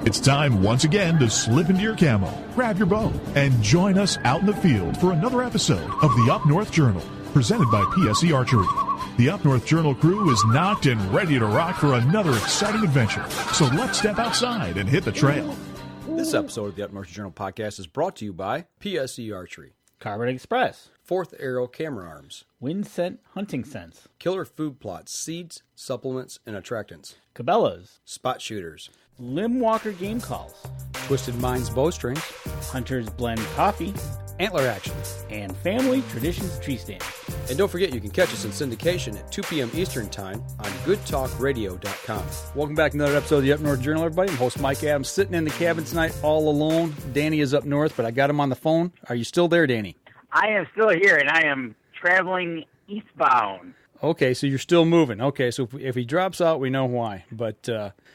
It's time once again to slip into your camo, grab your bow, and join us out in the field for another episode of the Up North Journal, presented by PSE Archery. The Up North Journal crew is knocked and ready to rock for another exciting adventure. So let's step outside and hit the trail. This episode of the Up North Journal podcast is brought to you by PSE Archery, Carbon Express, Fourth Arrow Camera Arms, Wind Scent Hunting Sense, Killer Food Plots, Seeds, Supplements, and Attractants, Cabela's, Spot Shooters, Limb Walker Game Calls, Twisted Minds Bowstrings, Hunter's Blend Coffee, Antler Action, and Family Traditions Tree Stand. And don't forget you can catch us in syndication at 2 p.m. Eastern Time on goodtalkradio.com. Welcome back to another episode of the Up North Journal, everybody. I'm host Mike Adams, sitting in the cabin tonight all alone. Danny is up north, but I got him on the phone. Are you still there, Danny? I am still here, and I am traveling eastbound. Okay, so you're still moving. Okay, so if he drops out, we know why. But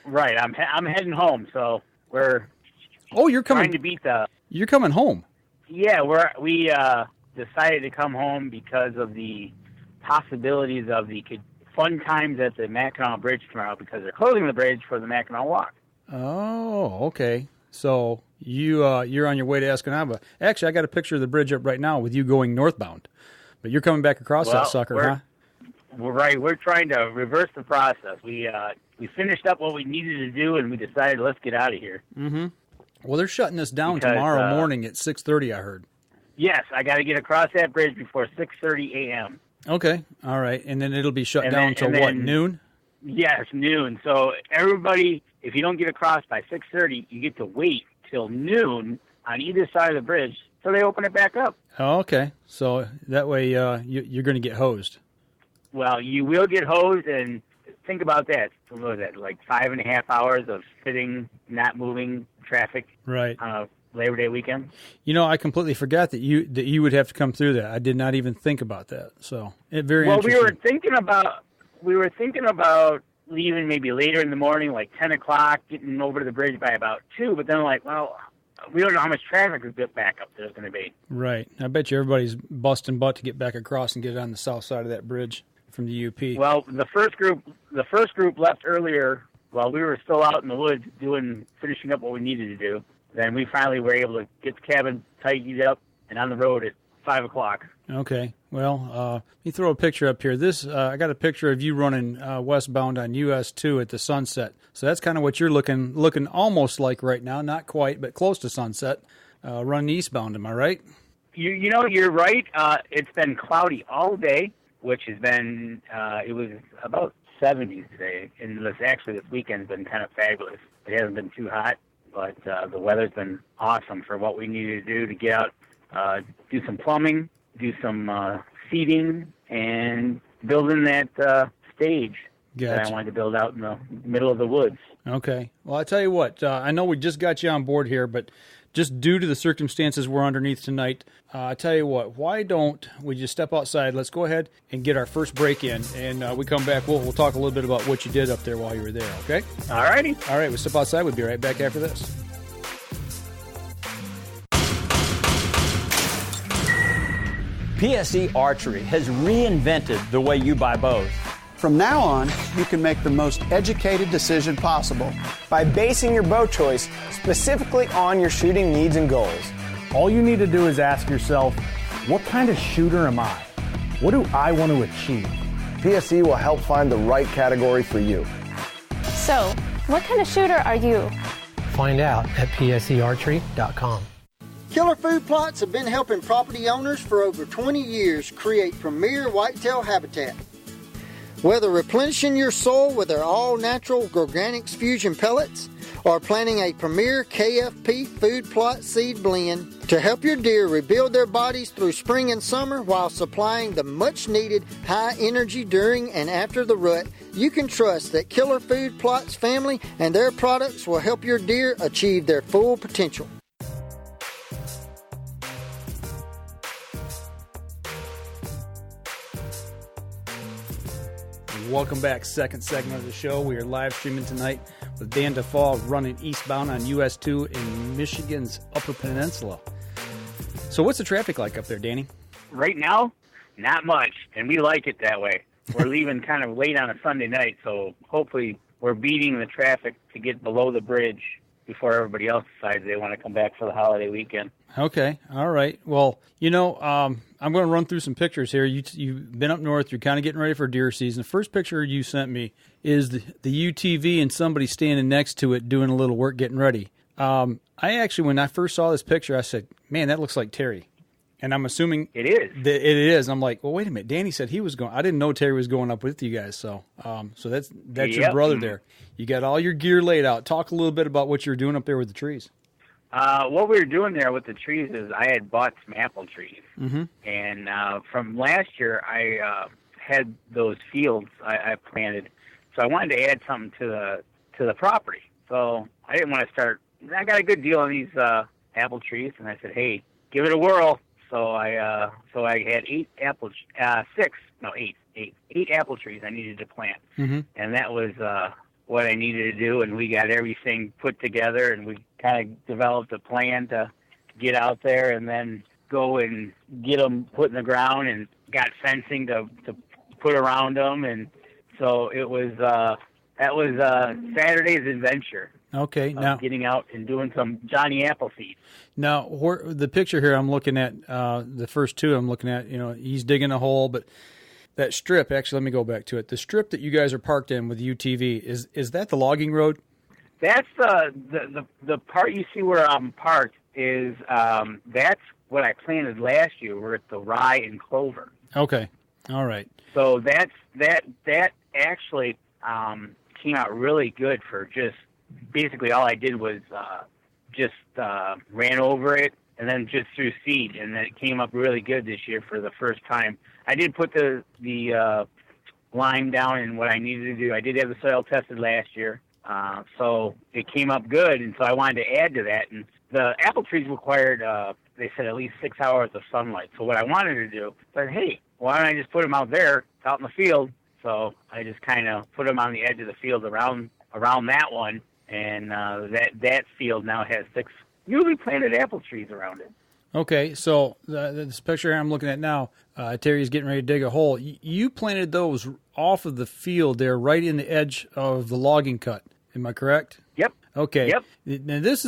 right, I'm heading home, so we're you're coming trying to beat the. You're coming home. Yeah, we decided to come home because of the possibilities of the fun times at the Mackinac Bridge tomorrow, because they're closing the bridge for the Mackinac Walk. Oh, okay. So you're on your way to Escanaba. Actually, I got a picture of the bridge up right now with you going northbound, but you're coming back across that sucker, huh? We're trying to reverse the process. We finished up what we needed to do, and we decided let's get out of here. Mm-hmm. Well, they're shutting this down tomorrow morning at 6:30. I heard. Yes, I got to get across that bridge before 6:30 a.m. Okay, all right, and then it'll be shut down until what, noon? Yes, noon. So everybody, if you don't get across by 6:30, you get to wait till noon on either side of the bridge till they open it back up. Oh, okay. So that way you're going to get hosed. Well, you will get hosed, and think about that. What was that, like 5.5 hours of sitting, not moving, traffic on a Labor Day weekend? You know, I completely forgot that you would have to come through that. I did not even think about that. So interesting. We were thinking about leaving maybe later in the morning, like 10 o'clock, getting over to the bridge by about 2, but then we don't know how much traffic we get back up there's going to be. Right. I bet you everybody's busting butt to get back across and get on the south side of that bridge from the UP. Well, the first group left earlier while we were still out in the woods finishing up what we needed to do. Then we finally were able to get the cabin tidied up and on the road at 5 o'clock. Okay. Well, let me throw a picture up here. I got a picture of you running westbound on US 2 at the sunset. So that's kind of what you're looking almost like right now. Not quite, but close to sunset. Running eastbound, am I right? You know, you're right. It's been cloudy all day, which has been, it was about 70s today. And this weekend's been kind of fabulous. It hasn't been too hot, but the weather's been awesome for what we needed to do to get out, do some plumbing, do some seating, and building that stage that I wanted to build out in the middle of the woods. Okay. Well, I tell you what, I know we just got you on board here, but just due to the circumstances we're underneath tonight, I tell you what, why don't we just step outside? Let's go ahead and get our first break in, and we come back. We'll talk a little bit about what you did up there while you were there, okay? All righty. All right, we'll step outside. We'll be right back after this. PSE Archery has reinvented the way you buy bows. From now on, you can make the most educated decision possible by basing your bow choice specifically on your shooting needs and goals. All you need to do is ask yourself, what kind of shooter am I? What do I want to achieve? PSE will help find the right category for you. So, what kind of shooter are you? Find out at psearchery.com. Killer Food Plots have been helping property owners for over 20 years create premier whitetail habitat. Whether replenishing your soil with their all-natural Organics Fusion pellets or planting a premier KFP food plot seed blend to help your deer rebuild their bodies through spring and summer while supplying the much-needed high energy during and after the rut, you can trust that Killer Food Plots family and their products will help your deer achieve their full potential. Welcome back. Second segment of the show. We are live streaming tonight with Dan DeFauw running eastbound on US 2 in Michigan's Upper Peninsula. So what's the traffic like up there, Danny? Right now, not much, and we like it that way. We're leaving kind of late on a Sunday night, so hopefully we're beating the traffic to get below the bridge before everybody else decides they want to come back for the holiday weekend. Okay. All right. Well, I'm going to run through some pictures here. You've been up north. You're kind of getting ready for deer season. The first picture you sent me is the UTV and somebody standing next to it doing a little work getting ready. I actually, when I first saw this picture, I said, man, that looks like Terry. And I'm assuming it is. It is. I'm like, well, wait a minute. Danny said he was going. I didn't know Terry was going up with you guys. So that's your brother there. You got all your gear laid out. Talk a little bit about what you're doing up there with the trees. What we were doing there with the trees is I had bought some apple trees, and from last year I had those fields I planted, so I wanted to add something to the property. So I didn't want to start. I got a good deal on these apple trees, and I said, hey, give it a whirl. So I had eight apple trees I needed to plant, and that was what I needed to do. And we got everything put together, and we kind of developed a plan to get out there and then go and get them put in the ground, and got fencing to put around them. And so it was that was Saturday's adventure. Okay, now getting out and doing some Johnny Appleseed. Now, the picture here I'm looking at, the first two I'm looking at, he's digging a hole, but that strip, actually, let me go back to it. The strip that you guys are parked in with the UTV, is that the logging road? That's the part you see where I'm parked is that's what I planted last year. We're at the rye and clover. Okay, all right. So that actually came out really good for just. Basically, all I did was just ran over it and then just threw seed, and then it came up really good this year for the first time. I did put the lime down in what I needed to do. I did have the soil tested last year, so it came up good, and so I wanted to add to that. And the apple trees required, they said, at least 6 hours of sunlight. So what I wanted to do, I said, hey, why don't I just put them out there, out in the field? So I just kind of put them on the edge of the field around that one. And that field now has 6 newly planted apple trees around it. Okay, so this picture I'm looking at now, Terry's getting ready to dig a hole. You planted those off of the field there, right in the edge of the logging cut. Am I correct? Yep. Okay. Yep. Now this.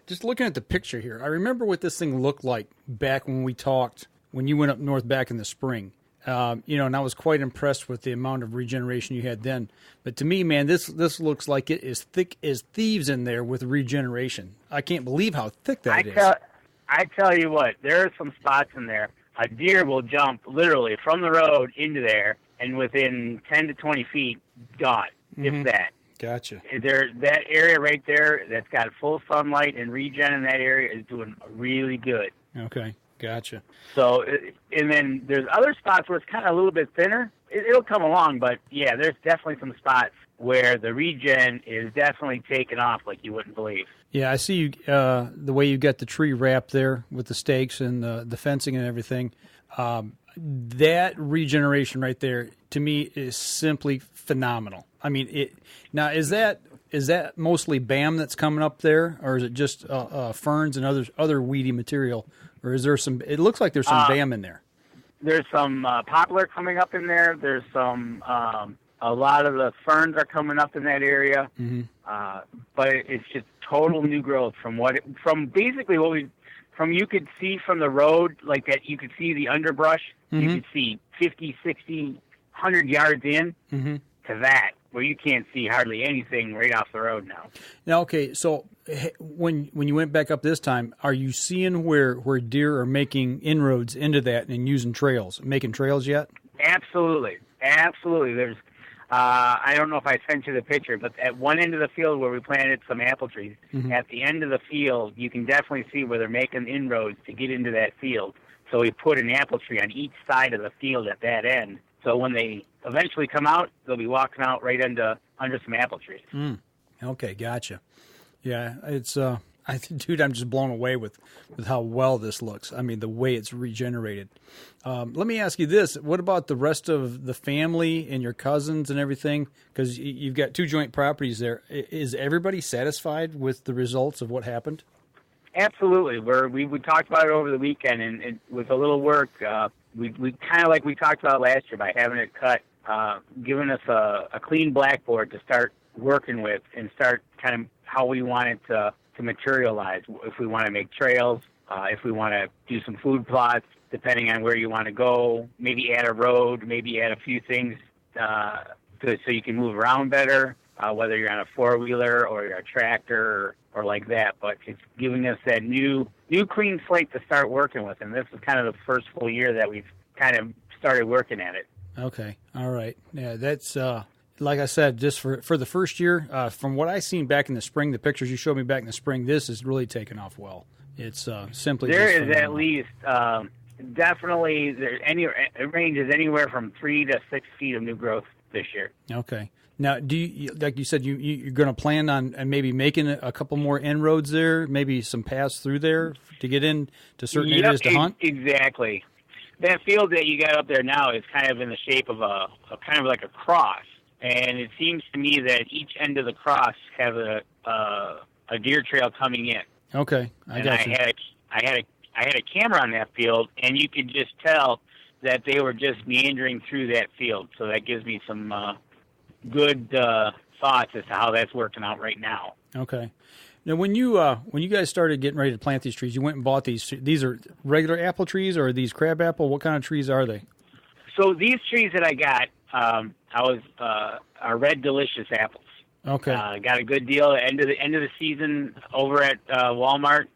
Just looking at the picture here, I remember what this thing looked like back when we talked when you went up north back in the spring. And I was quite impressed with the amount of regeneration you had then. But to me, man, this looks like it is thick as thieves in there with regeneration. I can't believe how thick that is. I tell you what, there are some spots in there. A deer will jump literally from the road into there, and within 10 to 20 feet, gone, if that. Gotcha. That area right there that's got full sunlight and regen in that area is doing really good. Okay. Gotcha. So, and then there's other spots where it's kind of a little bit thinner. It'll come along, but yeah, there's definitely some spots where the regen is definitely taking off like you wouldn't believe. Yeah, I see you, the way you got the tree wrapped there with the stakes and the fencing and everything. That regeneration right there, to me, is simply phenomenal. I mean, now is that mostly BAM that's coming up there, or is it just ferns and other weedy material? Or is there some? It looks like there's some BAM in there. There's some poplar coming up in there. There's some. A lot of the ferns are coming up in that area. But it's just total new growth from basically what you could see from the road, like that. You could see the underbrush. You could see 50, 60, 100 yards in to that, where you can't see hardly anything right off the road now. Now, okay, so when you went back up this time, are you seeing where deer are making inroads into that and using making trails yet? Absolutely. There's, I don't know if I sent you the picture, but at one end of the field where we planted some apple trees, at the end of the field, you can definitely see where they're making inroads to get into that field. So we put an apple tree on each side of the field at that end. So when they eventually come out, they'll be walking out right under some apple trees. Okay, gotcha. Yeah, it's dude, I'm just blown away with how well this looks. I mean, the way it's regenerated. Let me ask you this: what about the rest of the family and your cousins and everything? Because you've got 2 joint properties there. Is everybody satisfied with the results of what happened? Absolutely. We talked about it over the weekend, and with a little work, we kind of like we talked about last year by having it cut, giving us a clean blackboard to start working with and start kind of how we want it to materialize. If we want to make trails, if we want to do some food plots, depending on where you want to go, maybe add a road, maybe add a few things so you can move around better, whether you're on a four-wheeler or you're a tractor or like that. But it's giving us that new clean slate to start working with, and this is kind of the first full year that we've kind of started working at it. Okay, all right. Yeah, that's like I said, just for the first year, from what I seen back in the spring, the pictures you showed me back in the spring, this is really taken off well. It's simply there just is phenomenal. At least definitely it ranges anywhere from 3 to 6 feet of new growth this year. Okay. Now, do you, like you said, you're going to plan on maybe making a couple more inroads there, maybe some paths through there to get in to certain areas to hunt? Exactly. That field that you got up there now is kind of in the shape of a kind of like a cross, and it seems to me that each end of the cross has a deer trail coming in. Okay, I got you. I had a camera on that field, and you could just tell that they were just meandering through that field. So that gives me some good thoughts as to how that's working out right now. Okay. Now, when you guys started getting ready to plant these trees, you went and bought these. These are regular apple trees, or are these crab apple? What kind of trees are they? So these trees that I got, are Red Delicious apples. Okay. Got a good deal at the end of the season over at Walmart.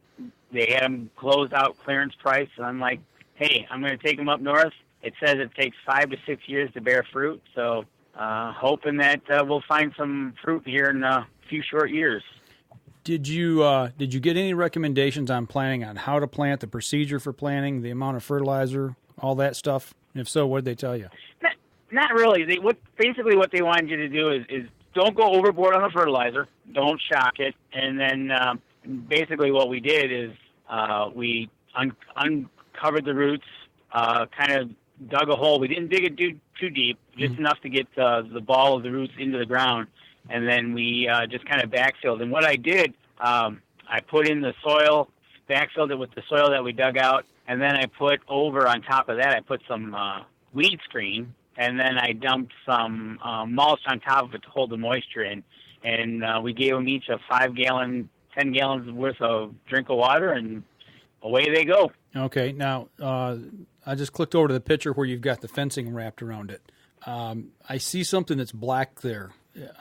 They had them closed out clearance price, and I'm like, hey, I'm going to take them up north. It says it takes 5 to 6 years to bear fruit, so hoping that we'll find some fruit here in a few short years. Did you get any recommendations on planting, on how to plant, the procedure for planting, the amount of fertilizer, all that stuff? And if so, what did they tell you? Not really. Basically what they wanted you to do is don't go overboard on the fertilizer, don't shock it, and then basically what we did is we uncovered the roots, kind of dug a hole. We didn't dig it too deep, just enough to get the ball of the roots into the ground, and then we just kind of backfilled. And what I did, I put in the soil, backfilled it with the soil that we dug out, and then I put over on top of that, I put some weed screen, and then I dumped some mulch on top of it to hold the moisture in. And we gave them each a 5-gallon, 10 gallons worth of drink of water, and away they go. Okay. Now, I just clicked over to the picture where you've got the fencing wrapped around it. I see something that's black there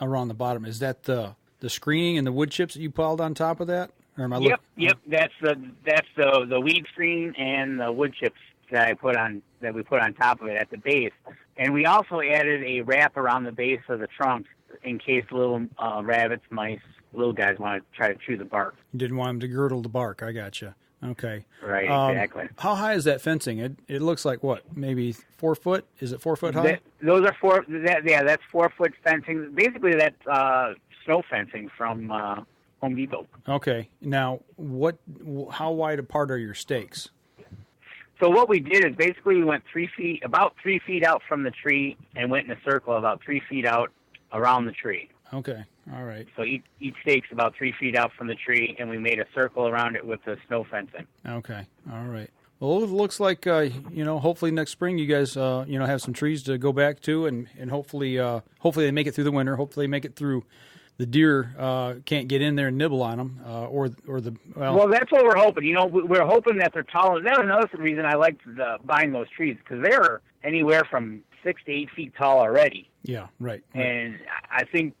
around the bottom. Is that the screening and the wood chips that you piled on top of that? Or am I Yep. That's the weed screen and the wood chips that we put on top of it at the base. And we also added a wrap around the base of the trunk in case little rabbits, mice, little guys want to try to chew the bark. You didn't want them to girdle the bark. I gotcha. Okay. Right, exactly. How high is that fencing? It looks like what? Maybe 4 foot? Is it 4 foot high? Those are that's 4 foot fencing. Basically, that's snow fencing from Home Depot. Okay. Now, how wide apart are your stakes? So what we did is basically we went about 3 feet out from the tree and went in a circle about 3 feet out around the tree. Okay. All right. So each stake's about 3 feet out from the tree, and we made a circle around it with the snow fencing. Okay. All right. Well, it looks like, hopefully next spring you guys, have some trees to go back to, and hopefully they make it through the winter. Hopefully they make it through. The deer can't get in there and nibble on them, Well, that's what we're hoping. We're hoping that they're tall. That's another reason I liked buying those trees, because they're anywhere from 6 to 8 feet tall already. Yeah, right. And I think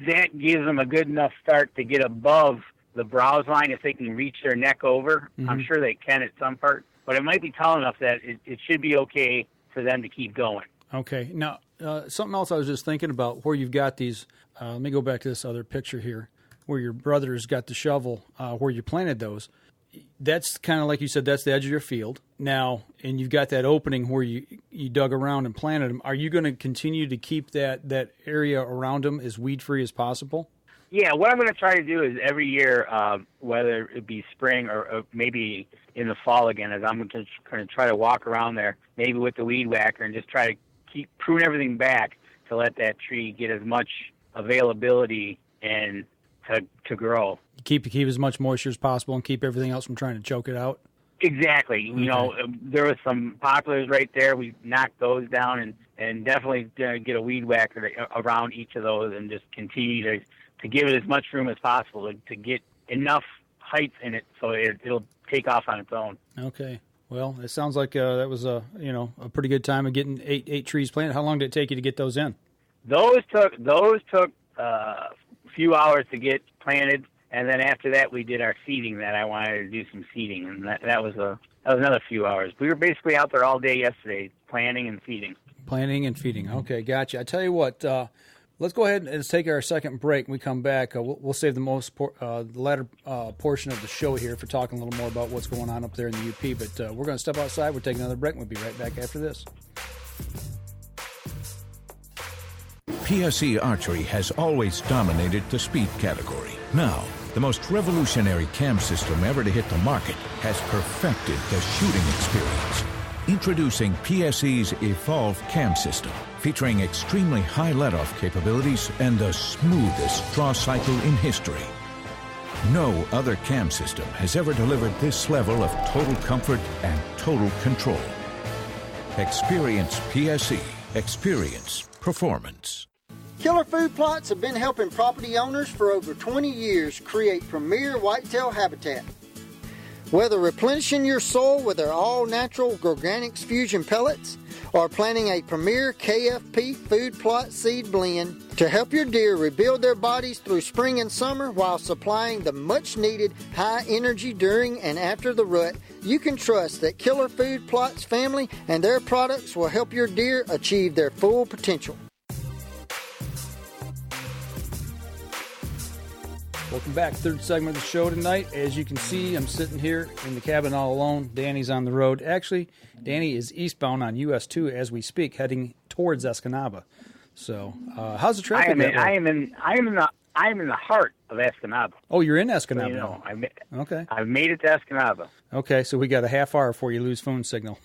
that gives them a good enough start to get above the browse line if they can reach their neck over. Mm-hmm. I'm sure they can at some part, but it might be tall enough that it should be okay for them to keep going. Okay. Now, something else I was just thinking about, where you've got these, let me go back to this other picture here, where your brother's got the shovel, where you planted those. That's kind of like you said, that's the edge of your field now, and you've got that opening where you dug around and planted them. Are you going to continue to keep that area around them as weed-free as possible? Yeah, what I'm going to try to do is every year, whether it be spring or maybe in the fall again, is I'm going to try to walk around there, maybe with the weed whacker, and just try to prune everything back to let that tree get as much availability and to grow. Keep as much moisture as possible and keep everything else from trying to choke it out? Exactly. Okay. There was some poplars right there. We knocked those down and definitely get a weed whacker around each of those and just continue to to give it as much room as possible to get enough height in it so it'll take off on its own. Okay. Well, it sounds like that was a pretty good time of getting eight trees planted. How long did it take you to get those in? Those took a few hours to get planted, and then after that we did our seeding. That I wanted to do some seeding, and that was another few hours. We were basically out there all day yesterday planting and feeding. Planting and feeding. Okay, gotcha. I tell you what, let's go ahead and let's take our second break. When we come back, we'll save the latter portion of the show here for talking a little more about what's going on up there in the UP. But we're going to step outside. We'll take another break, and we'll be right back after this. PSE Archery has always dominated the speed category. Now, the most revolutionary cam system ever to hit the market has perfected the shooting experience. Introducing PSE's Evolve Cam System, featuring extremely high let-off capabilities and the smoothest draw cycle in history. No other cam system has ever delivered this level of total comfort and total control. Experience PSE. Experience performance. Killer Food Plots have been helping property owners for over 20 years create premier whitetail habitat. Whether replenishing your soil with their all-natural Organics Fusion pellets or planting a premier KFP food plot seed blend to help your deer rebuild their bodies through spring and summer while supplying the much-needed high energy during and after the rut, you can trust that Killer Food Plots family and their products will help your deer achieve their full potential. Welcome back. Third segment of the show tonight. As you can see, I'm sitting here in the cabin all alone. Danny's on the road. Actually, Danny is eastbound on US 2 as we speak, heading towards Escanaba. So, how's the traffic? I am in the heart of Escanaba. Oh, you're in Escanaba. So, okay. I've made it to Escanaba. Okay, so we got a half hour before you lose phone signal.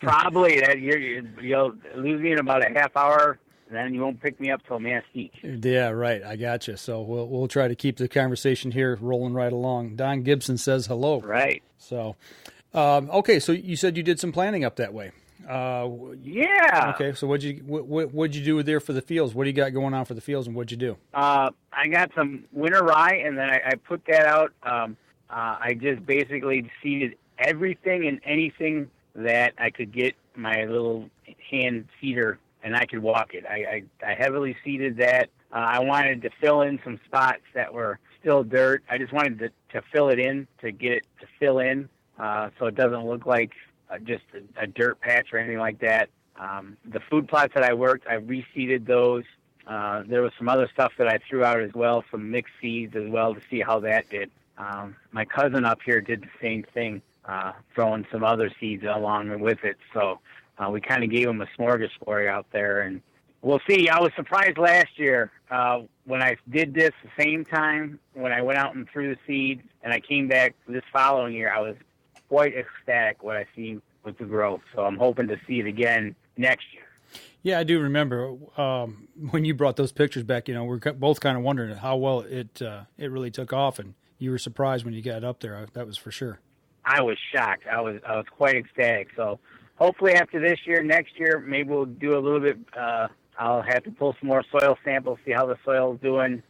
Probably that you'll lose me in about a half hour. Then you won't pick me up till Mesquite. Yeah, right. I got you. So we'll try to keep the conversation here rolling right along. Don Gibson says hello. Right. So, okay. So you said you did some planning up that way. Yeah. Okay. So what'd you do there for the fields? What do you got going on for the fields, and what'd you do? I got some winter rye, and then I put that out. I just basically seeded everything and anything that I could get my little hand seeder, and I could walk it. I heavily seeded that. I wanted to fill in some spots that were still dirt. I just wanted to fill it in, to get it to fill in, so it doesn't look like just a dirt patch or anything like that. The food plots that I worked, I reseeded those. There was some other stuff that I threw out as well, some mixed seeds as well, to see how that did. My cousin up here did the same thing, throwing some other seeds along with it. So we kind of gave him a smorgasbord out there, and we'll see. I was surprised last year when I did this the same time, when I went out and threw the seeds, and I came back this following year. I was quite ecstatic what I seen with the growth. So I'm hoping to see it again next year. Yeah, I do remember when you brought those pictures back. You know, we're both kind of wondering how well it really took off, and you were surprised when you got up there. That was for sure. I was shocked. I was quite ecstatic. So hopefully after this year, next year, maybe we'll do a little bit. I'll have to pull some more soil samples, see how the soil's doing.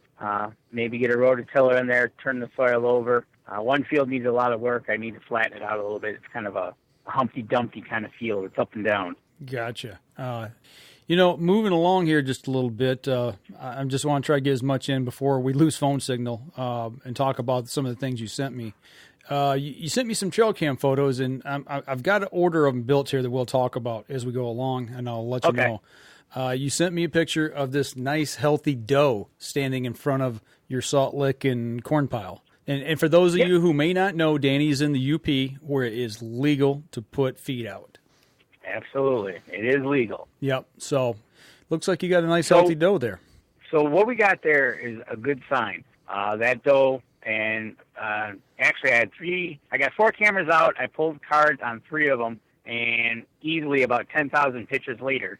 Maybe get a rototiller in there, turn the soil over. One field needs a lot of work. I need to flatten it out a little bit. It's kind of a Humpty Dumpty kind of field. It's up and down. Gotcha. Moving along here just a little bit, I just want to try to get as much in before we lose phone signal and talk about some of the things you sent me. You sent me some trail cam photos, and I've got an order of them built here that we'll talk about as we go along, and I'll let you know. You sent me a picture of this nice, healthy doe standing in front of your salt lick and corn pile. And for those of you who may not know, Danny's in the UP where it is legal to put feed out. Absolutely. It is legal. Yep. So looks like you got a nice, healthy doe there. So what we got there is a good sign. That doe, and actually I got 4 cameras out. I pulled cards on 3 of them, and easily about 10,000 pictures later,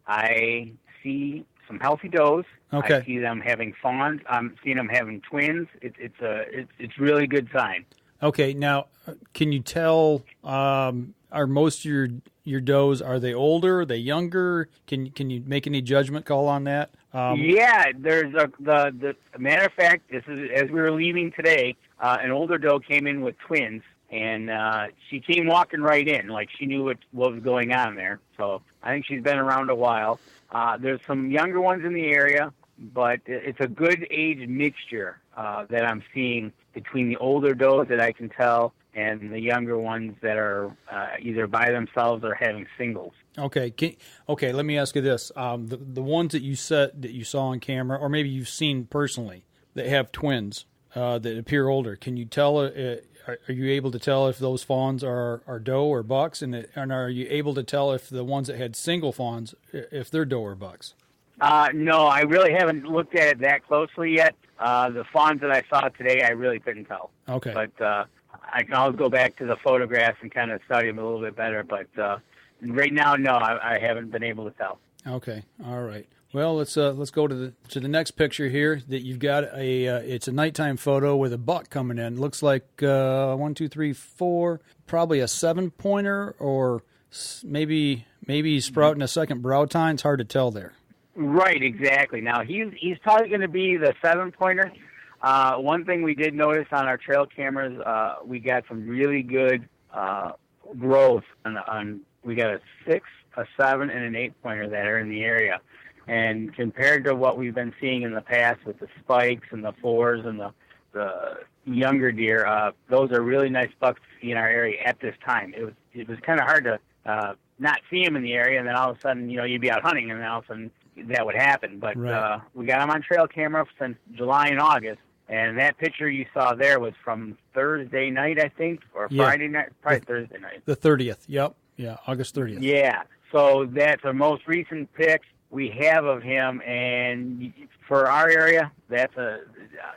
I see some healthy does. Okay. I see them having fawns. I'm seeing them having twins. It's really good sign. Okay. Now, can you tell, are most of your your does, are they older? Are they younger? Can you make any judgment call on that? Yeah, there's the matter of fact, this is as we were leaving today, an older doe came in with twins, and she came walking right in, like she knew what was going on there. So I think she's been around a while. There's some younger ones in the area, but it's a good age mixture that I'm seeing between the older does that I can tell and the younger ones that are either by themselves or having singles. Okay. Let me ask you this: the ones that you saw on camera, or maybe you've seen personally, that have twins that appear older, can you tell? Are you able to tell if those fawns are doe or bucks, and are you able to tell if the ones that had single fawns, if they're doe or bucks? No, I really haven't looked at it that closely yet. The fawns that I saw today, I really couldn't tell. Okay. But I can always go back to the photographs and kind of study them a little bit better. But right now, no, I haven't been able to tell. Okay. All right. Well, let's go to the next picture here. That you've got it's a nighttime photo with a buck coming in. Looks like 1, 2, 3, 4, probably a 7-pointer, or maybe he's sprouting a second brow tine. It's hard to tell there. Right, exactly. Now he's probably going to be the 7-pointer. One thing we did notice on our trail cameras, we got some really good growth on. We got a 6, a 7, and an 8-pointer that are in the area. And compared to what we've been seeing in the past with the spikes and the 4s and the younger deer, those are really nice bucks to see in our area at this time. It was kind of hard to not see them in the area, and then all of a sudden, you'd be out hunting, and then all of a sudden that would happen. But right. We got them on trail camera since July and August, and that picture you saw there was from Thursday night, I think, or Friday night, probably Thursday night. The 30th, yep. Yeah, August 30th. Yeah, so that's the most recent pic we have of him, and for our area, that's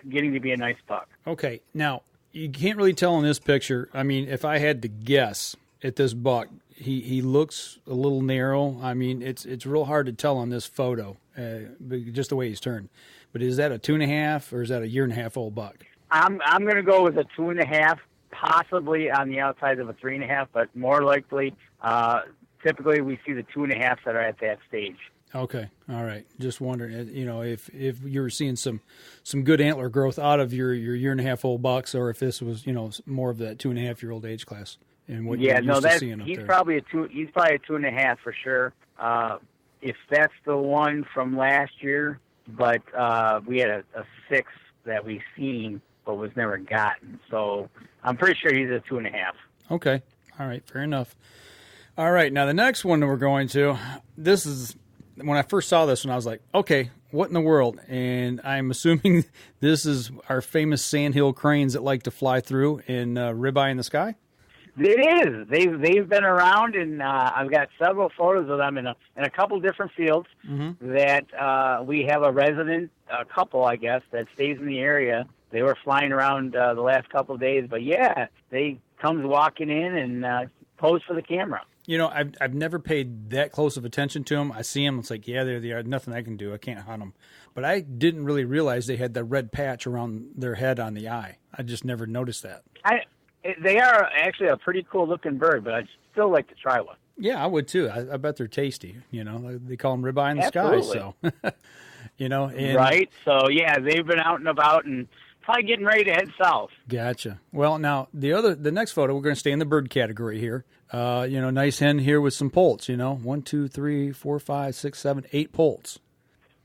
getting to be a nice buck. Okay, now, you can't really tell in this picture. I mean, if I had to guess at this buck, he looks a little narrow. I mean, it's real hard to tell on this photo, just the way he's turned. But is that a 2.5, or is that a 1.5-year-old buck? I'm going to go with a 2.5, possibly on the outside of a 3.5, but more likely, typically we see the 2.5s that are at that stage. Okay, all right. Just wondering, if you were seeing some good antler growth out of your 1.5-year-old bucks, or if this was, more of that 2.5-year-old age class. And what you're used to seeing up he's there. Probably he's probably a 2.5 for sure. If that's the one from last year, but we had a 6 that we seen but was never gotten. So I'm pretty sure he's a 2.5. Okay, all right, fair enough. All right, now the next one that we're going to, this is, when I first saw this one, I was like, okay, what in the world? And I'm assuming this is our famous sandhill cranes that like to fly through and ribeye in the sky? It is. They've been around, and I've got several photos of them in a couple different fields. Mm-hmm. That we have a resident couple, I guess, that stays in the area. They were flying around the last couple of days, but yeah, they comes walking in and pose for the camera. I've never paid that close of attention to them. I see them, it's like, yeah, there they are. Nothing I can do. I can't hunt them. But I didn't really realize they had the red patch around their head on the eye. I just never noticed that. They are actually a pretty cool looking bird, but I'd still like to try one. Yeah, I would too. I bet they're tasty. They call them ribeye in the Absolutely. sky. So, and, right. So yeah, they've been out and about and probably getting ready to head south. Gotcha. Well, now the next photo, we're going to stay in the bird category here. Nice hen here with some poults. 1, 2, 3, 4, 5, 6, 7, 8 poults.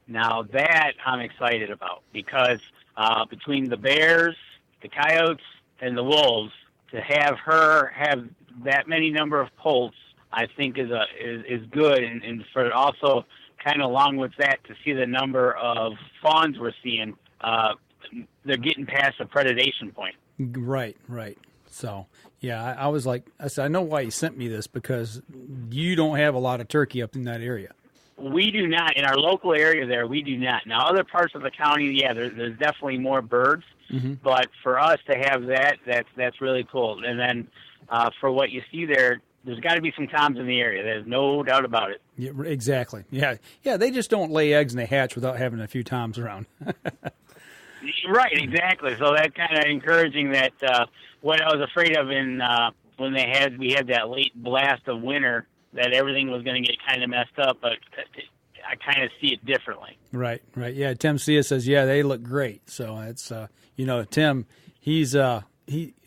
Now that I'm excited about, because between the bears, the coyotes, and the wolves, to have her have that many number of poults, I think is good, and for also kind of along with that to see the number of fawns we're seeing, they're getting past the predation point. Right. So yeah, I was like, I said, I know why you sent me this, because you don't have a lot of turkey up in that area. We do not. In our local area there, we do not. Now, other parts of the county, yeah, there's definitely more birds. Mm-hmm. But for us to have that's really cool. And then for what you see there's got to be some toms in the area. There's no doubt about it. Yeah, exactly. Yeah, they just don't lay eggs and they hatch without having a few toms around. Right, exactly. So that's kind of encouraging that what I was afraid of in when we had that late blast of winter that everything was going to get kind of messed up, but I kind of see it differently. Right. Yeah, Tim Sia says, yeah, they look great. So it's, Tim, he's the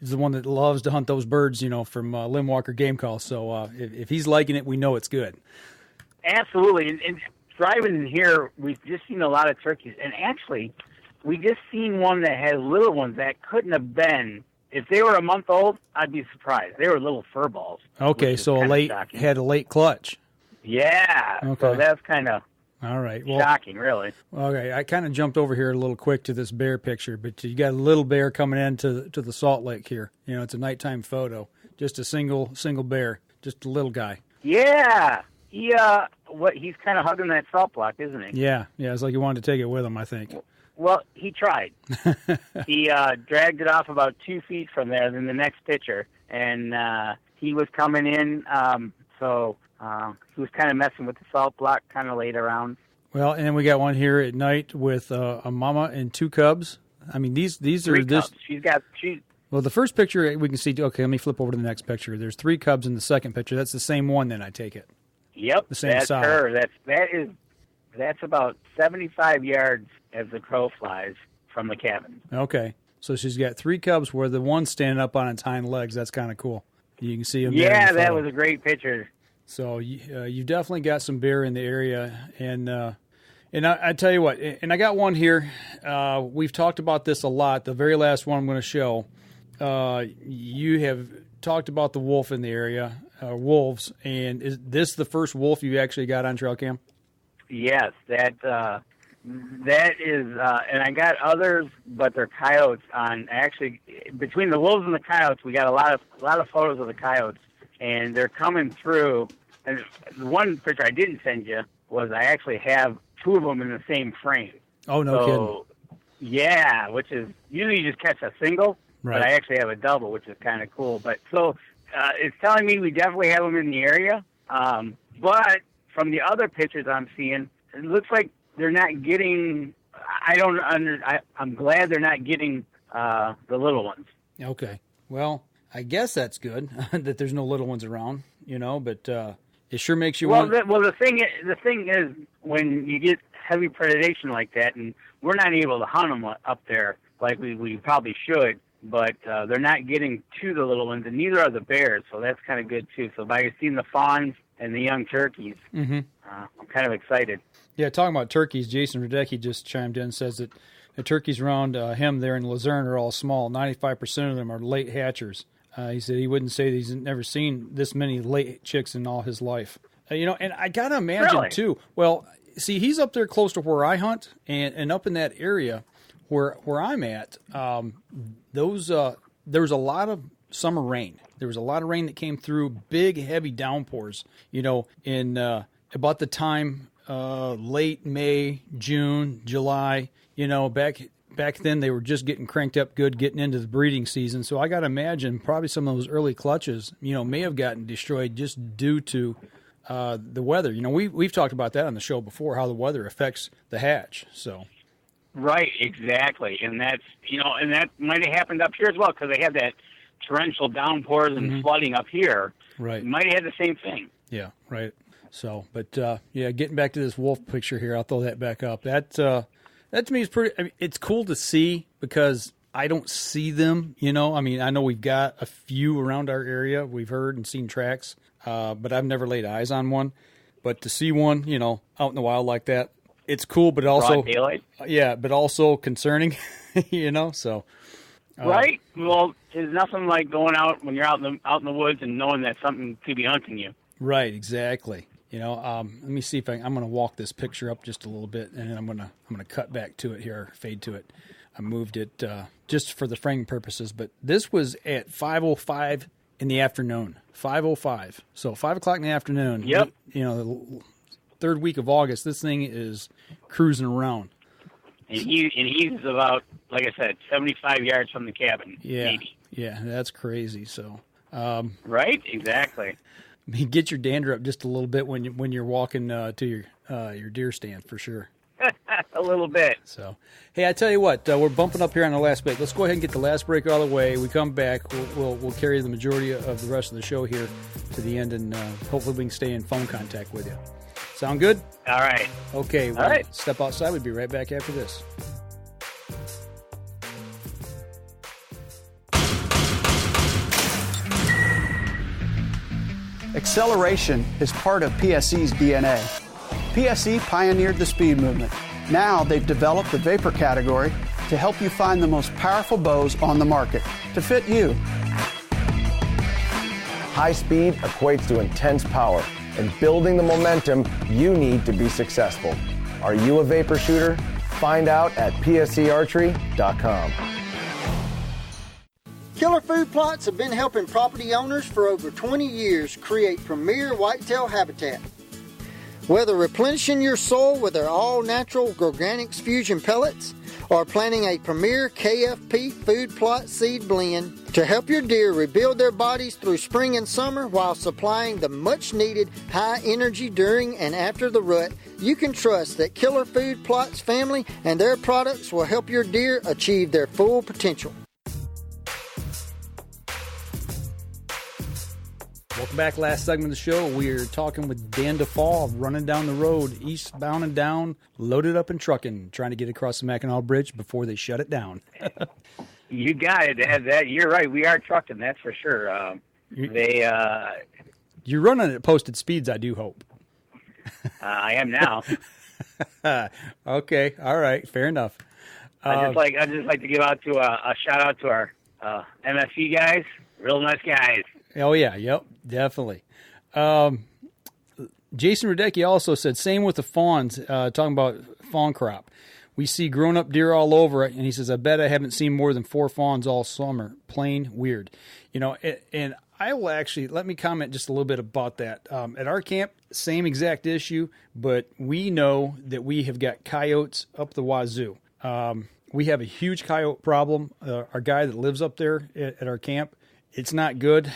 one that loves to hunt those birds, from Limb Walker Game Call. So if he's liking it, we know it's good. Absolutely. And driving in here, we've just seen a lot of turkeys. And actually, we just seen one that had little ones that couldn't have been. If they were a month old, I'd be surprised. They were little fur balls. Okay, so had a late clutch. Yeah. Okay. So that's kind of all right. Shocking, really. Okay, I kind of jumped over here a little quick to this bear picture, but you got a little bear coming into the Salt Lake here. It's a nighttime photo. Just a single bear, just a little guy. Yeah. He's kind of hugging that salt block, isn't he? Yeah. It's like he wanted to take it with him, I think. Well, he tried. He dragged it off about 2 feet from there, then the next picture, and he was coming in, so he was kind of messing with the salt block, kind of laid around. Well, and then we got one here at night with a mama and 2 cubs. I mean, these are cubs. Well, the first picture we can see. Okay, let me flip over to the next picture. There's 3 cubs in the second picture. That's the same one, then I take it. Yep, the same that's size. Her. That's about 75 yards as the crow flies from the cabin. Okay, so she's got 3 cubs where the one's standing up on its hind legs. That's kind of cool. You can see them. Yeah, that was a great picture. So you've definitely got some bear in the area, and I tell you what, and I got one here. We've talked about this a lot. The very last one I'm going to show, you have talked about the wolf in the area, wolves, and is this the first wolf you actually got on trail cam? Yes, that is, and I got others, but they're coyotes. Actually, between the wolves and the coyotes, we got a lot of photos of the coyotes, and they're coming through. And the one picture I didn't send you was I actually have 2 of them in the same frame. Oh, no kidding. Yeah, which is usually you just catch a single, right. But I actually have a double, which is kind of cool. But so it's telling me we definitely have them in the area, but from the other pictures I'm seeing, it looks like they're not getting. I'm glad they're not getting the little ones. Okay. Well, I guess that's good that there's no little ones around. But it sure makes you want. The thing is, when you get heavy predation like that, and we're not able to hunt them up there like we probably should. But they're not getting to the little ones, and neither are the bears, so that's kind of good, too. So by seeing the fawns and the young turkeys, I'm kind of excited. Yeah, talking about turkeys, Jason Radecki just chimed in and says that the turkeys around him there in Luzerne are all small. 95% of them are late hatchers. He said he wouldn't say that he's never seen this many late chicks in all his life. And I got to imagine, too, well, see, he's up there close to where I hunt, and up in that area where I'm at, there was a lot of summer rain. There was a lot of rain that came through, big, heavy downpours, in about the time late May, June, July, back then they were just getting cranked up good, getting into the breeding season. So I got to imagine probably some of those early clutches, may have gotten destroyed just due to the weather. We've talked about that on the show before, how the weather affects the hatch, so... Right, exactly, and that's and that might have happened up here as well because they had that torrential downpours and flooding up here. Right, you might have had the same thing. Yeah, right. So, but getting back to this wolf picture here, I'll throw that back up. That to me is pretty. I mean, it's cool to see because I don't see them. I know we've got a few around our area. We've heard and seen tracks, but I've never laid eyes on one. But to see one, out in the wild like that. It's cool, but also broad daylight. Yeah, but also concerning, So right. Well, there's nothing like going out when you're out in the woods and knowing that something could be hunting you. Right. Exactly. Let me see if I'm going to walk this picture up just a little bit, and then I'm going to cut back to it here, fade to it. I moved it just for the framing purposes, but this was at 5:05 in the afternoon. 5:05. So 5 o'clock in the afternoon. Yep. The third week of August, this thing is cruising around. And he's about, like I said, 75 yards from the cabin. Yeah, maybe. Yeah, that's crazy. So, right, exactly. Get your dander up just a little bit when you're walking to your deer stand for sure. A little bit. So, hey, I tell you what, we're bumping up here on the last break. Let's go ahead and get the last break out of the way. We come back, we'll carry the majority of the rest of the show here to the end, and hopefully we can stay in phone contact with you. Sound good? All right. Okay. All right. Step outside. We'll be right back after this. Acceleration is part of PSE's DNA. PSE pioneered the speed movement. Now they've developed the vapor category to help you find the most powerful bows on the market to fit you. High speed equates to intense power and building the momentum you need to be successful. Are you a vapor shooter? Find out at psearchery.com. Killer Food Plots have been helping property owners for over 20 years create premier whitetail habitat. Whether replenishing your soil with their all-natural Organics Fusion pellets or planting a premier KFP food plot seed blend to help your deer rebuild their bodies through spring and summer while supplying the much-needed high energy during and after the rut, you can trust that Killer Food Plots family and their products will help your deer achieve their full potential. Welcome back. Last segment of the show. We're talking with Dan DeFauw, running down the road, eastbound and down, loaded up and trucking, trying to get across the Mackinac Bridge before they shut it down. You got it. That you're right. We are trucking. That's for sure. You're running at posted speeds, I do hope. I am now. Okay. All right. Fair enough. I just like to give out to a shout out to our MSC guys. Real nice guys. Oh, yeah. Yep. Definitely. Jason Radecki also said, same with the fawns, talking about fawn crop. We see grown-up deer all over it, and he says, I bet I haven't seen more than 4 fawns all summer. Plain weird. You know, and I will actually, let me comment just a little bit about that. At our camp, same exact issue, but we know that we have got coyotes up the wazoo. We have a huge coyote problem. Our guy that lives up there at our camp, it's not good.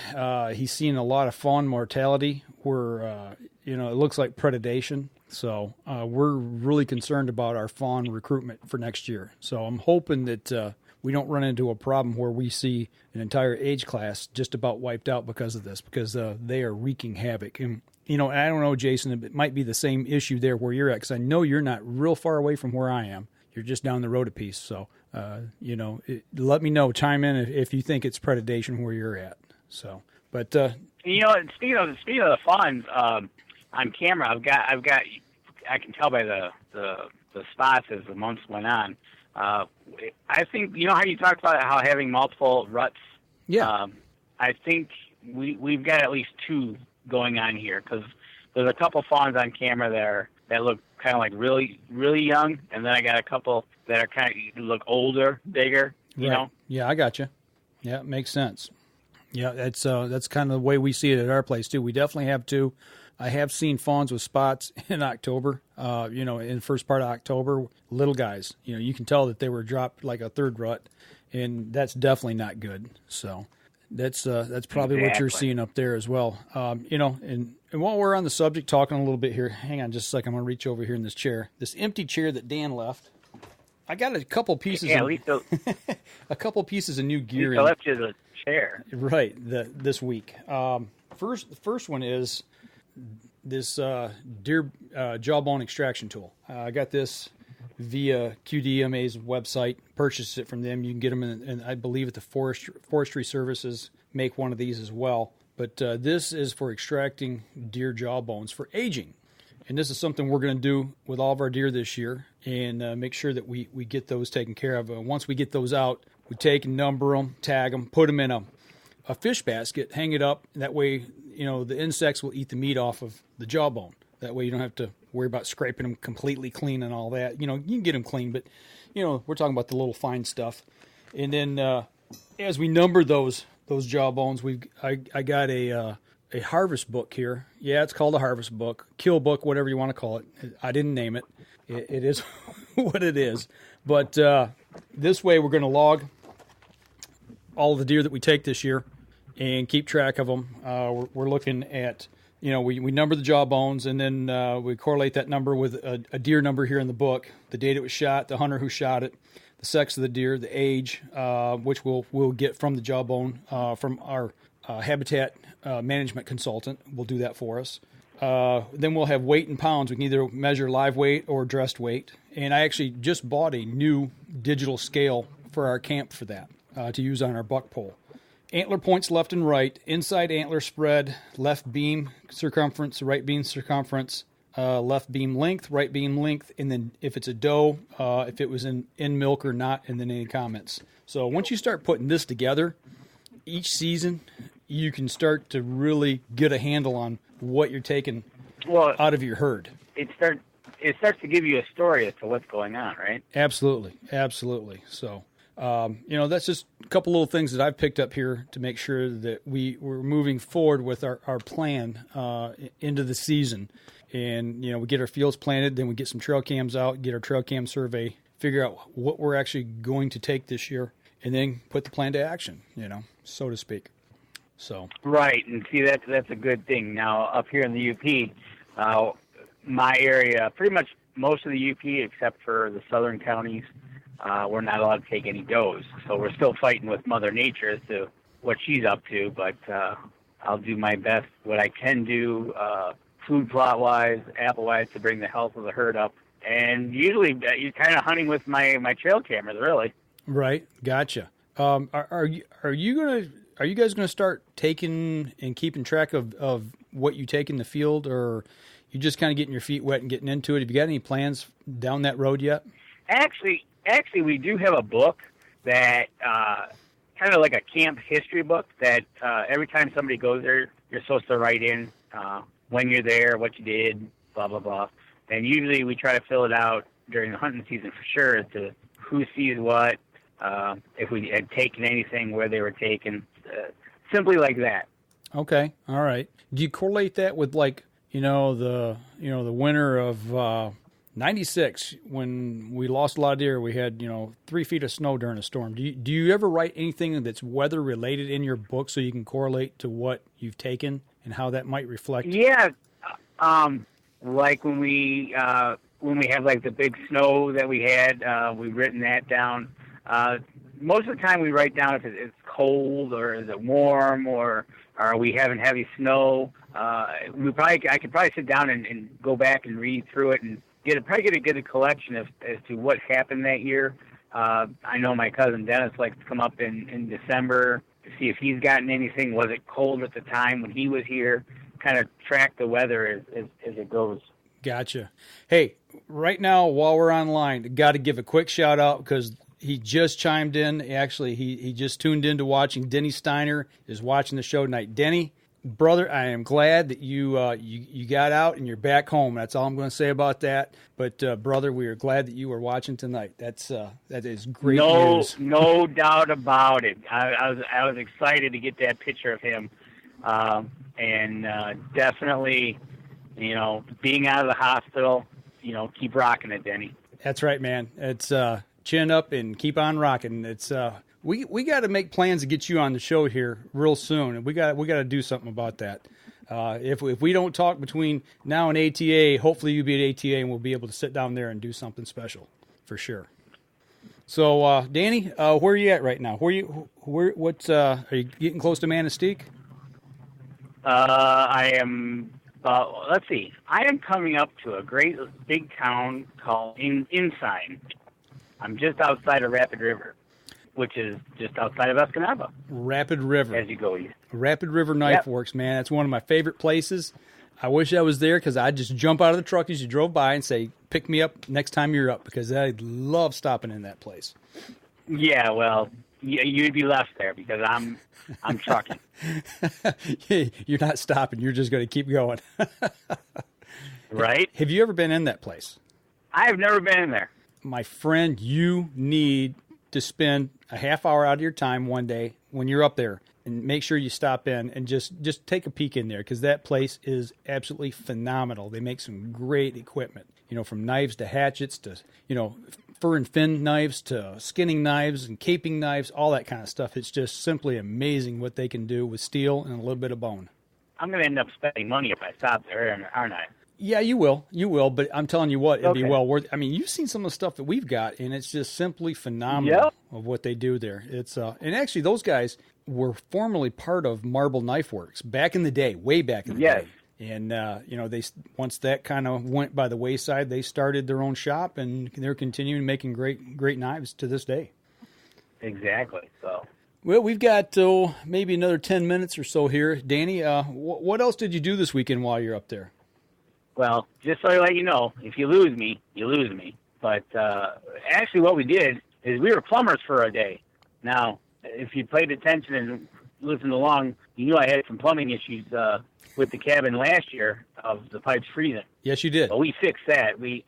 He's seen a lot of fawn mortality where, it looks like predation. So we're really concerned about our fawn recruitment for next year. So I'm hoping that we don't run into a problem where we see an entire age class just about wiped out because of this, because they are wreaking havoc. And, I don't know, Jason, it might be the same issue there where you're at, because I know you're not real far away from where I am. You're just down the road a piece. So, let me know, chime in if you think it's predation where you're at. So, but, speaking of the fawns, on camera, I've got, I can tell by the spots as the months went on. I think, how you talked about how having multiple ruts? Yeah. I think we've got at least 2 going on here, because there's a couple fawns on camera that look kind of like really, really young, and then I got a couple that are kind of look older, bigger, you know? Yeah, I got you. Yeah, it makes sense. Yeah, that's kind of the way we see it at our place, too. We definitely have 2. I have seen fawns with spots in October, in the first part of October, little guys. You can tell that they were dropped like a third rut, and that's definitely not good. So that's probably what you're seeing up there as well. And while we're on the subject, talking a little bit here, hang on just a second. I'm going to reach over here in this chair, this empty chair that Dan left. I got a couple pieces. Yeah, a couple pieces of new gear. I left you the chair. Right, this week. The first one is this deer jawbone extraction tool. I got this via QDMA's website. Purchased it from them. You can get them, and I believe at the Forestry Services make one of these as well. But this is for extracting deer jawbones for aging. And this is something we're going to do with all of our deer this year and make sure that we get those taken care of. Once we get those out, we take and number them, tag them, put them in a fish basket, hang it up. That way, the insects will eat the meat off of the jawbone. That way you don't have to worry about scraping them completely clean and all that. You can get them clean, but, we're talking about the little fine stuff. And then as we number those jawbones, I got a harvest book here. Yeah, it's called a harvest book, kill book, whatever you want to call it. I didn't name it. It is what it is. But this way we're going to log all the deer that we take this year and keep track of them. We're looking at we number the jaw bones, and then we correlate that number with a deer number here in the book, the date it was shot, the hunter who shot it, the sex of the deer, the age, which we'll get from the jawbone from our habitat management consultant. Will do that for us. Then we'll have weight in pounds. We can either measure live weight or dressed weight. And I actually just bought a new digital scale for our camp for that to use on our buck pole. Antler points left and right, inside antler spread, left beam circumference, right beam circumference, left beam length, right beam length, and then if it's a doe, if it was in milk or not, and then any comments. So once you start putting this together, each season you can start to really get a handle on what you're taking out of your herd. It starts to give you a story as to what's going on, right? Absolutely. So, that's just a couple little things that I've picked up here to make sure that we're moving forward with our plan into the season. And, we get our fields planted, then we get some trail cams out, get our trail cam survey, figure out what we're actually going to take this year, and then put the plan to action, so to speak. So right, and see that's a good thing. Now up here in the UP, my area, pretty much most of the UP except for the southern counties, we're not allowed to take any does. So we're still fighting with Mother Nature as to what she's up to. But I'll do my best, what I can do, food plot wise, apple wise, to bring the health of the herd up. And usually you're kind of hunting with my trail cameras, really. Right, gotcha. Are you guys going to start taking and keeping track of what you take in the field, or you just kind of getting your feet wet and getting into it? Have you got any plans down that road yet? Actually, we do have a book that kind of like a camp history book that every time somebody goes there, you're supposed to write in when you're there, what you did, blah, blah, blah. And usually we try to fill it out during the hunting season for sure as to who sees what, if we had taken anything, where they were taken. Simply like that. Okay, all right. Do you correlate that with the winter of '96 when we lost a lot of deer? We had 3 feet of snow during a storm. Do you ever write anything that's weather related in your book so you can correlate to what you've taken and how that might reflect? Yeah, like when we have like the big snow that we had, we've written that down. Most of the time we write down if it's cold or is it warm or are we having heavy snow. I could probably sit down and go back and read through it and get a collection as to what happened that year. I know my cousin Dennis likes to come up in December to see if he's gotten anything. Was it cold at the time when he was here? Kind of track the weather as it goes. Gotcha. Hey, right now while we're online, got to give a quick shout out because he just chimed in. Actually, he just tuned in to watching. Denny Steiner is watching the show tonight. Denny, brother, I am glad that you got out and you're back home. That's all I'm going to say about that. But brother, we are glad that you were watching tonight. That is great news. No doubt about it. I was excited to get that picture of him, and definitely, being out of the hospital, keep rocking it, Denny. That's right, man. It's chin up and keep on rocking. It's we got to make plans to get you on the show here real soon, and we got to do something about that. If we don't talk between now and ATA, hopefully you'll be at ATA and we'll be able to sit down there and do something special for sure. So, Danny, where are you at right now? Are you getting close to Manistee? I am. Let's see. I am coming up to a great big town called Ensign. I'm just outside of Rapid River, which is just outside of Escanaba. Rapid River. As you go east. Rapid River Knifeworks, man. That's one of my favorite places. I wish I was there because I'd just jump out of the truck as you drove by and say, pick me up next time you're up, because I love stopping in that place. Yeah, well, you'd be left there because I'm trucking. You're not stopping. You're just going to keep going. Right? Have you ever been in that place? I have never been in there. My friend, you need to spend a half hour out of your time one day when you're up there and make sure you stop in and just take a peek in there, because that place is absolutely phenomenal. They make some great equipment, from knives to hatchets to, fur and fin knives to skinning knives and caping knives, all that kind of stuff. It's just simply amazing what they can do with steel and a little bit of bone. I'm going to end up spending money if I stop there, aren't I? Yeah, you will. You will, but I'm telling you what, it'd be Okay. well worth it. I mean, you've seen some of the stuff that we've got, and it's just simply phenomenal Yep. of what they do there. It's and actually, those guys were formerly part of Marble Knifeworks back in the day, way back in the Yes. day. And, they once that kind of went by the wayside, they started their own shop, and they're continuing making great knives to this day. Exactly. So. Well, we've got maybe another 10 minutes or so here. Danny, what else did you do this weekend while you're up there? Well, just so I let you know, if you lose me, you lose me. But actually what we did is we were plumbers for a day. Now, if you paid attention and listened along, you knew I had some plumbing issues with the cabin last year of the pipes freezing. Yes, you did. Well, we fixed that. We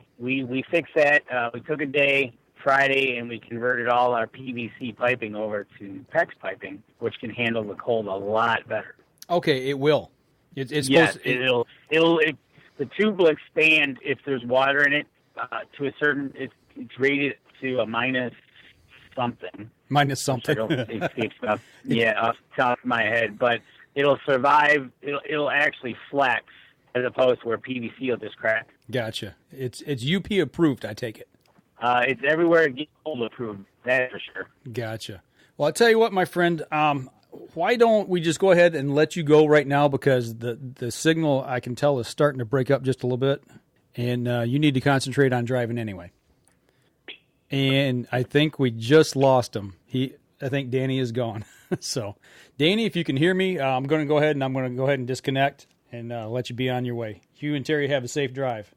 fixed that. We took a day Friday, and we converted all our PVC piping over to PEX piping, which can handle the cold a lot better. Okay, it will. It's yes, supposed to, the tube will expand if there's water in it to a certain. It's rated to a minus something. Minus something. I don't escape stuff. Yeah, off the top of my head, but it'll survive. It'll actually flex as opposed to where PVC will just crack. Gotcha. It's UP approved, I take it. It's everywhere it gets cold approved. That's for sure. Gotcha. Well, I'll tell you what, my friend. Why don't we just go ahead and let you go right now, because the signal, I can tell, is starting to break up just a little bit, and you need to concentrate on driving anyway. And I think we just lost him. I think Danny is gone. So, Danny, if you can hear me, I'm going to go ahead and disconnect and let you be on your way. You and Terry have a safe drive.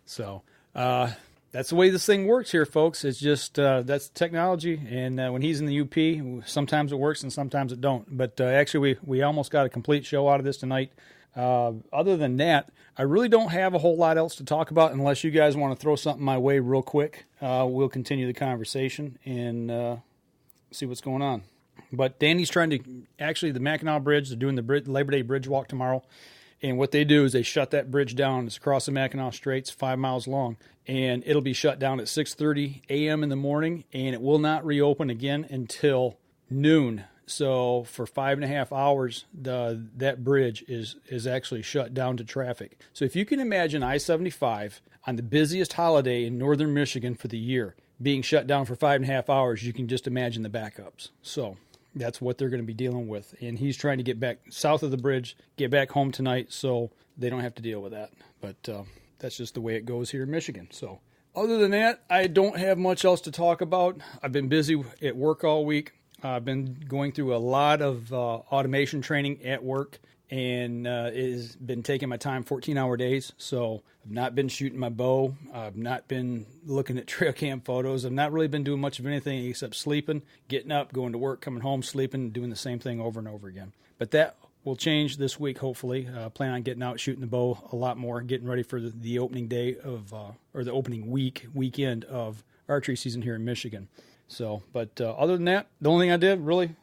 So, that's the way this thing works here, folks. It's just that's technology, and when he's in the UP, sometimes it works and sometimes it don't. But actually, we almost got a complete show out of this tonight. Other than that, I really don't have a whole lot else to talk about unless you guys want to throw something my way real quick. We'll continue the conversation and see what's going on. But Danny's trying to, actually, the Mackinac Bridge, they're doing the Labor Day Bridge Walk tomorrow. And what they do is they shut that bridge down. It's across the Mackinac Straits, 5 miles long. And it'll be shut down at 6:30 a.m. in the morning, and it will not reopen again until noon. So for 5.5 hours, that bridge is actually shut down to traffic. So if you can imagine I-75 on the busiest holiday in northern Michigan for the year being shut down for 5.5 hours, you can just imagine the backups. So that's what they're going to be dealing with. And he's trying to get back south of the bridge, get back home tonight so they don't have to deal with that. But that's just the way it goes here in Michigan. So other than that, I don't have much else to talk about. I've been busy at work all week. I've been going through a lot of automation training at work, and it has been taking my time, 14-hour days. So I've not been shooting my bow. I've not been looking at trail cam photos. I've not really been doing much of anything except sleeping, getting up, going to work, coming home, sleeping, doing the same thing over and over again. But that will change this week, hopefully. Plan on getting out, shooting the bow a lot more, getting ready for the opening day of, or the opening weekend of archery season here in Michigan. So, but other than that, the only thing I did really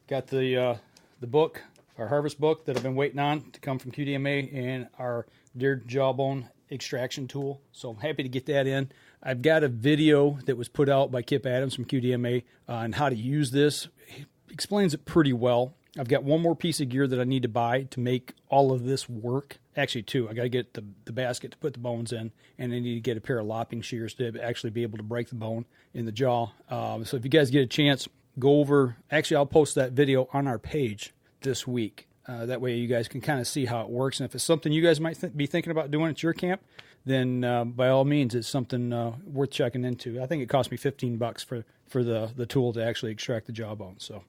got the book, our harvest book that I've been waiting on to come from QDMA, and our deer jawbone extraction tool. So I'm happy to get that in. I've got a video that was put out by Kip Adams from QDMA on how to use this. He explains it pretty well. I've got one more piece of gear that I need to buy to make all of this work. Actually, two. I got to get the basket to put the bones in, and I need to get a pair of lopping shears to actually be able to break the bone in the jaw. So if you guys get a chance, go over. Actually, I'll post that video on our page this week. That way you guys can kind of see how it works. And if it's something you guys might be thinking about doing at your camp, then by all means, it's something worth checking into. I think it cost me $15 for the tool to actually extract the jawbone. So.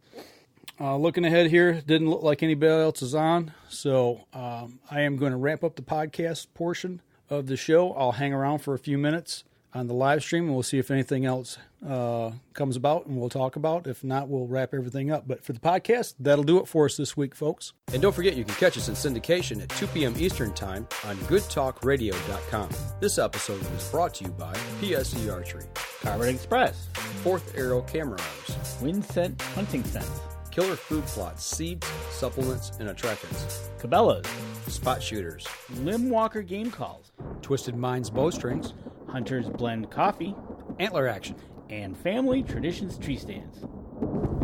Looking ahead here, didn't look like anybody else is on, so I am going to wrap up the podcast portion of the show. I'll hang around for a few minutes on the live stream, and we'll see if anything else comes about, and we'll talk about. If not, we'll wrap everything up. But for the podcast, that'll do it for us this week, folks. And don't forget, you can catch us in syndication at 2 p.m. Eastern Time on goodtalkradio.com. This episode was brought to you by PSE Archery, Carbon Express, Fourth Arrow Camera Arms, Wind Scent Hunting Sense, Killer Food Plots, Seeds, Supplements, and Attractants, Cabela's, Spot Shooters, Limb Walker Game Calls, Twisted Minds Bowstrings, Hunter's Blend Coffee, Antler Action, and Family Traditions Tree Stands.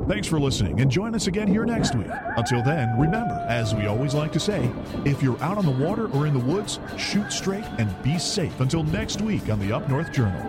Thanks for listening, and join us again here next week. Until then, remember, as we always like to say, if you're out on the water or in the woods, shoot straight and be safe until next week on the Up North Journal.